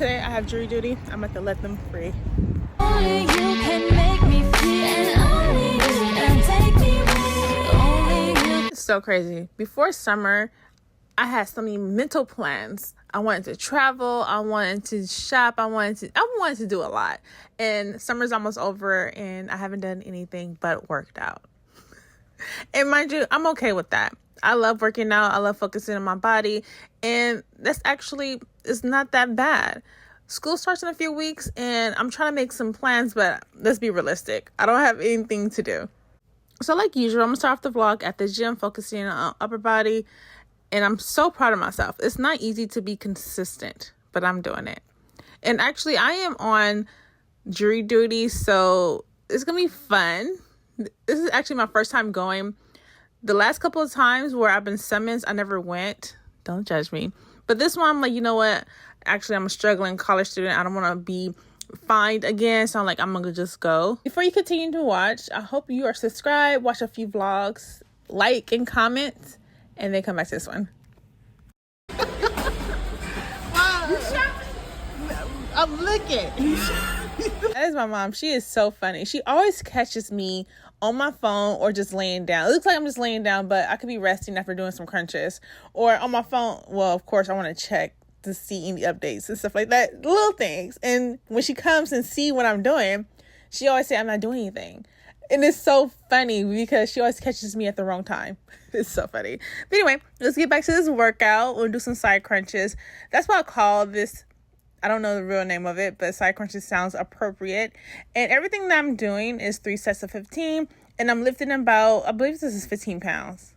Today I have jury duty. I'm about to let them free. Only you can make me feel, and only you can take me away. Only you. It's so crazy. Before summer, I had so many mental plans. I wanted to travel. I wanted to shop. I wanted to do a lot. And summer's almost over, and I haven't done anything but worked out. And mind you, I'm okay with that. I love working out. I love focusing on my body. And that's actually, it's not that bad. School starts in a few weeks and I'm trying to make some plans, but let's be realistic. I don't have anything to do. So like usual, I'm going to start off the vlog at the gym, focusing on upper body. And I'm so proud of myself. It's not easy to be consistent, but I'm doing it. And actually, I am on jury duty, so it's going to be fun. This is actually my first time going. The last couple of times where I've been summoned, I never went. Don't judge me. But this one, I'm like, you know what? Actually, I'm a struggling college student. I don't want to be fined again. So I'm like, I'm going to just go. Before you continue to watch, I hope you are subscribed, watch a few vlogs, like and comment, and then come back to this one. I'm looking. That is my mom. She is so funny. She always catches me on my phone or just laying down. It looks like I'm just laying down, but I could be resting after doing some crunches. Or on my phone, well, of course, I want to check to see any updates and stuff like that. Little things. And when she comes and see what I'm doing, she always say I'm not doing anything. And it's so funny because she always catches me at the wrong time. It's so funny. But anyway, let's get back to this workout. We'll do some side crunches. That's what I call this. I don't know the real name of it, but side crunches sounds appropriate. And everything that I'm doing is 3 sets of 15. And I'm lifting about, I believe this is 15 pounds.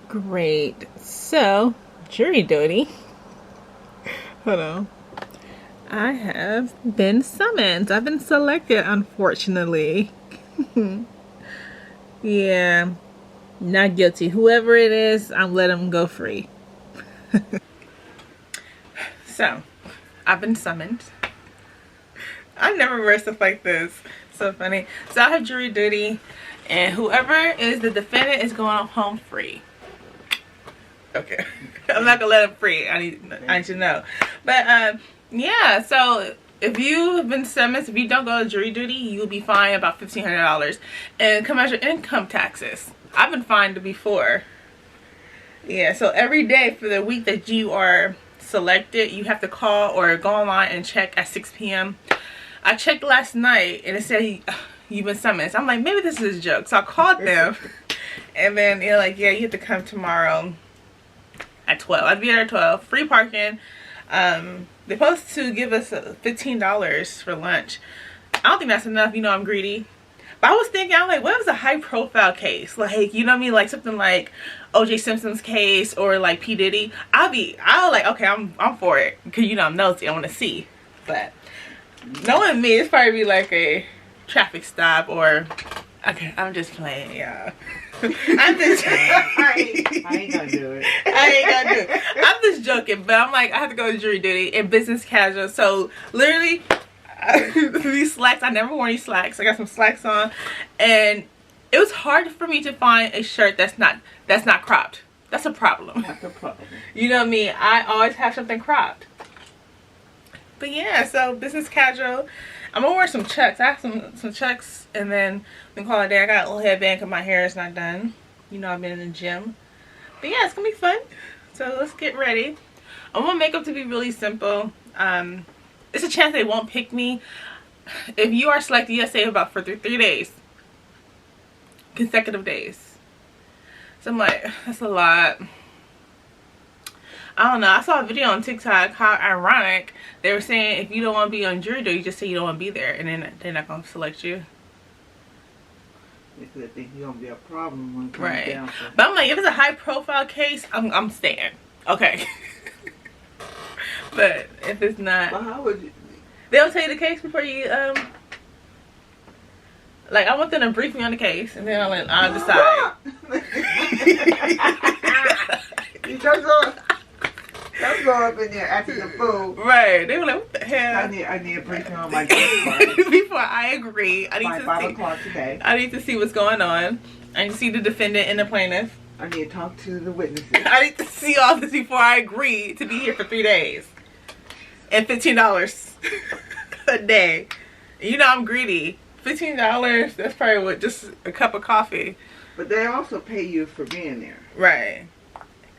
Great. So, jury duty. Hold on. I have been summoned. I've been selected, unfortunately. Yeah. Not guilty. Whoever it is, I'm letting them go free. So, I've been summoned. I never wear stuff like this. So funny. So I have jury duty, and whoever is the defendant is going home free. Okay. I'm not gonna let him free. I need to know. But yeah, so if you have been summoned, if you don't go to jury duty, you will be fined about $1,500 and come out your income taxes. I've been fined before. Yeah, so every day for the week that you are selected, you have to call or go online and check at 6 p.m. I checked last night and it said you've been summoned. So I'm like, maybe this is a joke. So I called them and then they're like, yeah, you have to come tomorrow at 12. I'd be there at 12. Free parking. They're supposed to give us $15 for lunch. I don't think that's enough. You know, I'm greedy. But I was thinking, I'm like, what if it's a high profile case? Like, you know what I mean? Like something like OJ Simpson's case or like P. Diddy. I'll like, okay, I'm for it. Because, you know, I'm nosy. I want to see. But knowing me, it's probably be like a traffic stop or, okay, I'm just playing, y'all. I'm just I ain't gonna do it. I ain't gonna do it. I'm just joking, but I'm like, I have to go to jury duty and business casual. So literally, these slacks, I never wore any slacks. I got some slacks on, and it was hard for me to find a shirt that's not cropped. That's a problem. That's a problem. You know me, I always have something cropped. But yeah, so business casual. I'm gonna wear some chucks. I have some chucks, and then we call it a day. I got a little headband because my hair is not done. You know, I've been in the gym. But yeah, it's gonna be fun. So let's get ready. I want makeup to be really simple. It's a chance they won't pick me. If you are selected, you have to stay about for 3 days. Consecutive days. So I'm like, that's a lot. I don't know. I saw a video on TikTok, how ironic. They were saying if you don't want to be on jury duty, you just say you don't want to be there, and then they're not going to select you. Because I think you're going to be a problem when it comes Right. down to. But I'm like, if it's a high profile case, I'm staying. Okay. But if it's not, Well, how would you? they'll tell you the case before you like, I want them to brief me on the case, and then I'll decide. You just go up in there acting a fool. Right. They were like, what the hell? I need a briefing on my case Before I agree, I need by to 5 see. o'clock today. I need to see what's going on. I need to see the defendant and the plaintiff. I need to talk to the witnesses. I need to see all this before I agree to be here for 3 days. And $15 a day. You know I'm greedy. $15, that's probably what, just a cup of coffee. But they also pay you for being there. Right.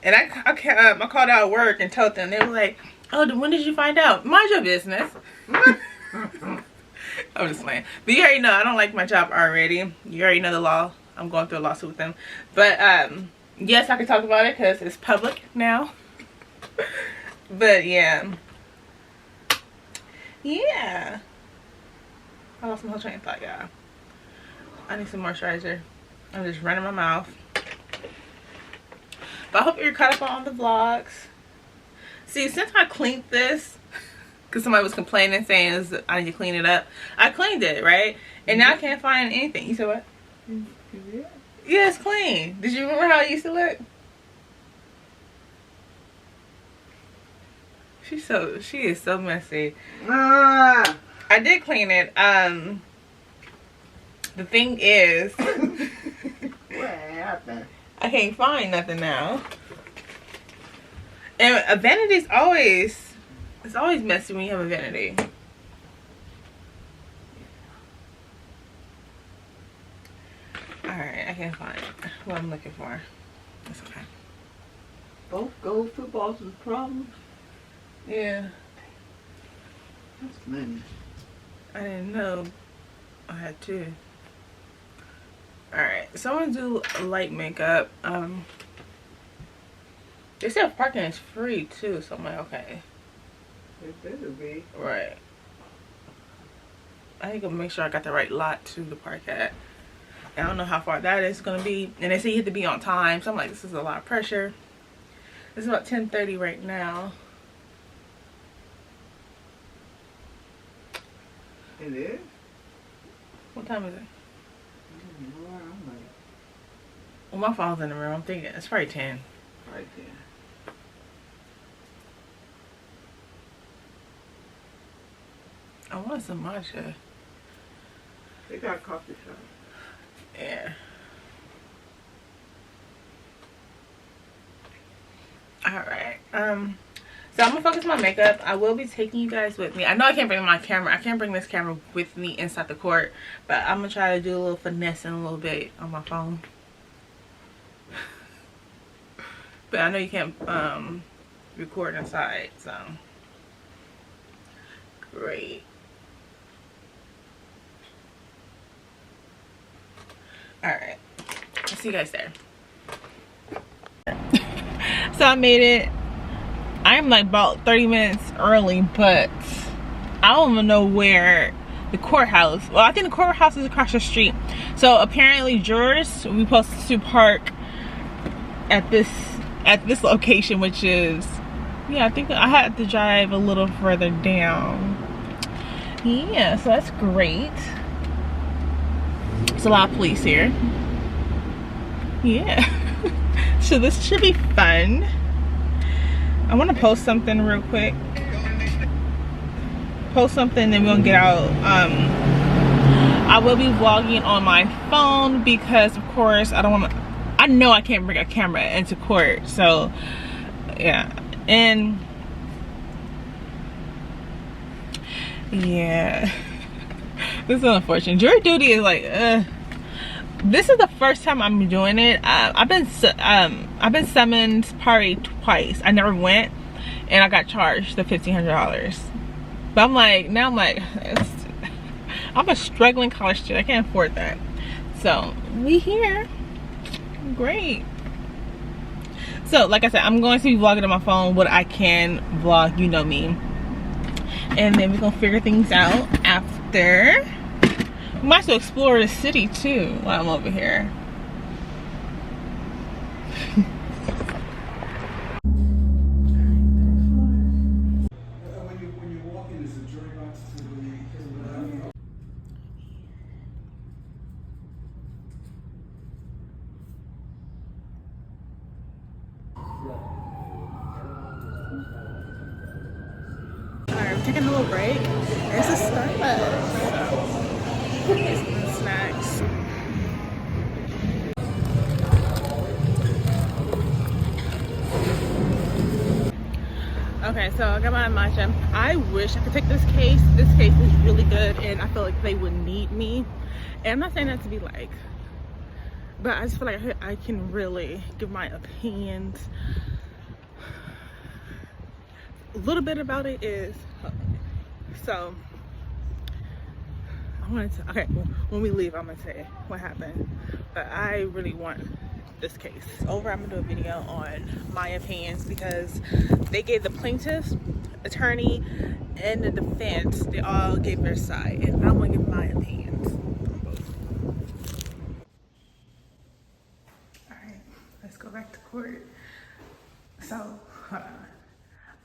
And I called out at work and told them. They were like, oh, then when did you find out? Mind your business. I'm just playing. But you already know, I don't like my job already. You already know the law. I'm going through a lawsuit with them. But, yes, I can talk about it because it's public now. But, yeah. Yeah. I lost my whole train of thought, y'all. I need some moisturizer. I'm just running my mouth. But I hope you're caught up on the vlogs. See, since I cleaned this, because somebody was complaining saying I need to clean it up. I cleaned it, right? And now I can't find anything. You said what? Yeah, it's clean. Did you remember how it used to look? She is so messy. I did clean it. The thing is, What happened? I can't find nothing now. And a vanity's always, it's always messy when you have a vanity. Alright, I can't find what I'm looking for. That's okay. Both gold footballs with problems? Yeah. That's money. I didn't know I had two. Alright, so I'm gonna do light makeup. They said parking is free too, so I'm like, okay. It better be. Right. I need to make sure I got the right lot to the park at. I don't know how far that is gonna be. And they say you have to be on time, so I'm like, this is a lot of pressure. It's about 10:30 right now. It is? What time is it? I don't know. I'm like, Well, my phone's in the room. I'm thinking it's probably 10. right there. I want some matcha. They got a coffee shop. Yeah. Alright. So I'm gonna focus my makeup. I will be taking you guys with me. I know I can't bring my camera. I can't bring this camera with me inside the court. But I'm gonna try to do a little finessing a little bit on my phone. But I know you can't record inside, so great. Alright. I'll see you guys there. So I made it. I'm like about 30 minutes early, but I don't even know where the courthouse. Well, I think the courthouse is across the street. So apparently jurors, we're supposed to park at this location, which is, yeah, I think I had to drive a little further down. Yeah, so that's great. There's a lot of police here. Yeah. So this should be fun. I want to post something real quick. Post something, then we'll get out. I will be vlogging on my phone because, of course, I don't want to. I know I can't bring a camera into court, so yeah. And yeah, this is unfortunate. Jury duty is like, this is the first time I'm doing it. I've been summoned probably twice. I never went, and I got charged the $1,500. But I'm like, now I'm like, I'm a struggling college student. I can't afford that. So we here, great. So like I said, I'm going to be vlogging on my phone what I can vlog. You know me. And then we're gonna figure things out after. We might as well explore the city too while I'm over here. Alright, we're taking a little break. It's a Starbucks. Get some snacks. Okay, so I got my matcha. I wish I could take this case. This case is really good, and I feel like they would need me. And I'm not saying that to be like, but I just feel like I can really give my opinions. A little bit about it is, so I wanted to, okay, when we leave, I'm gonna say what happened. But I really want this case over. I'm gonna do a video on my opinions because they gave the plaintiff's attorney and the defense, they all gave their side, and I want to give my opinions on both. All right, let's go back to court. So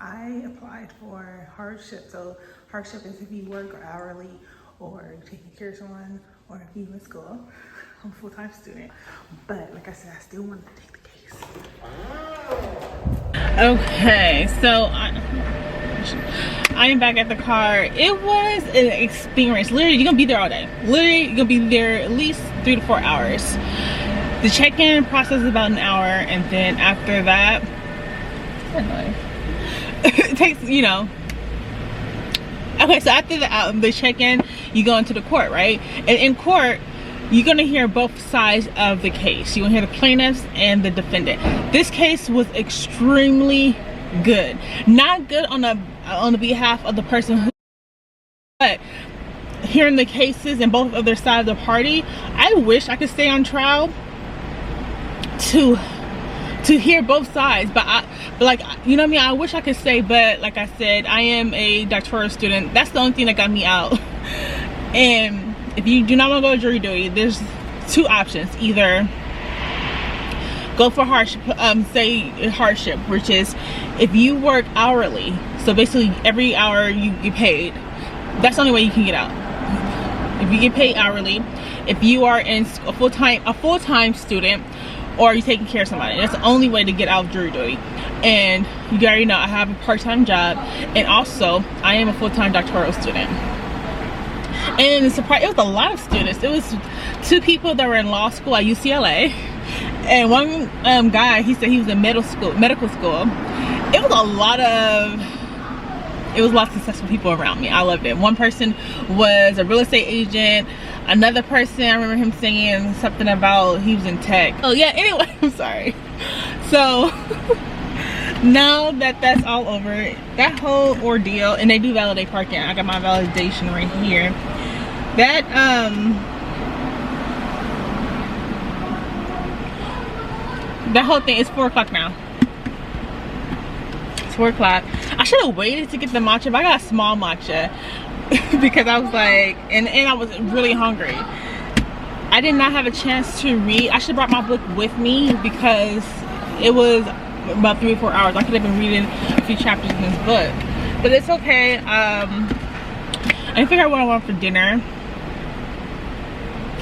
I applied for hardship. So hardship is if you work hourly or taking care of someone, or if you in school. I'm a full-time student, but like I said, I still wanted to take the case. Okay, so I am back at the car. It was an experience. Literally, you're gonna be there all day. Literally, you're gonna be there at least 3 to 4 hours. The check-in process is about an hour, and then after that, it takes, you know. Okay, so after the check-in, you go into the court, right? And in court, you're gonna hear both sides of the case. You're gonna hear the plaintiffs and the defendant. This case was extremely good. Not good on the behalf of the person who, but hearing the cases and both other sides of the party, I wish I could stay on trial to hear both sides, but like, you know what I mean, I wish I could say, but like I said, I am a doctoral student. That's the only thing that got me out. And if you do not want to go to jury duty, there's 2 options. Either go for hardship, say hardship, which is if you work hourly, so basically every hour you get paid, that's the only way you can get out. If you get paid hourly, if you are in a full-time student, or you're taking care of somebody, that's the only way to get out of jury duty. And you already know I have a part-time job, and also I am a full-time doctoral student. And it's surprised, it was a lot of students. It was 2 people that were in law school at UCLA, and one guy, he said he was in medical school. It was a lot of successful people around me. I loved it. One person was a real estate agent. Another person, I remember him saying something about he was in tech. Oh yeah, anyway, I'm sorry. So now that that's all over, that whole ordeal, and they do validate parking. I got my validation right here. That whole thing is 4 o'clock now. It's 4 o'clock. I should have waited to get the matcha, but I got a small matcha because I was like, and I was really hungry. I did not have a chance to read. I should have brought my book with me because it was about 3 or 4 hours. I could have been reading a few chapters in this book, but it's okay. I didn't figure out what I want for dinner.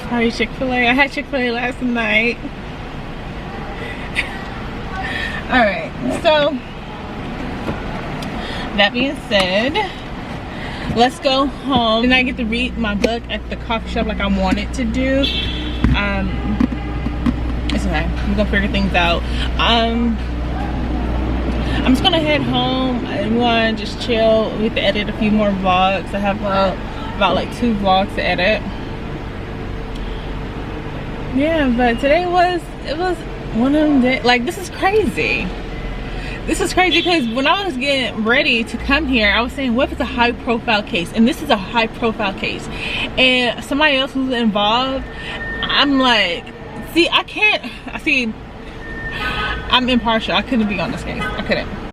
Probably Chick-fil-A. I had Chick-fil-A last night. Alright, so that being said, let's go home. And I get to read my book at the coffee shop like I wanted to do. It's okay. We're gonna figure things out. I'm just gonna head home. I'm gonna just chill. We have to edit a few more vlogs. I have about like 2 vlogs to edit. Yeah, but today it was one of them days. Like, this is crazy. This is crazy because when I was getting ready to come here, I was saying, what if it's a high profile case? And this is a high profile case. And somebody else who's involved, I'm like, see, I'm impartial. I couldn't be on this case. I couldn't.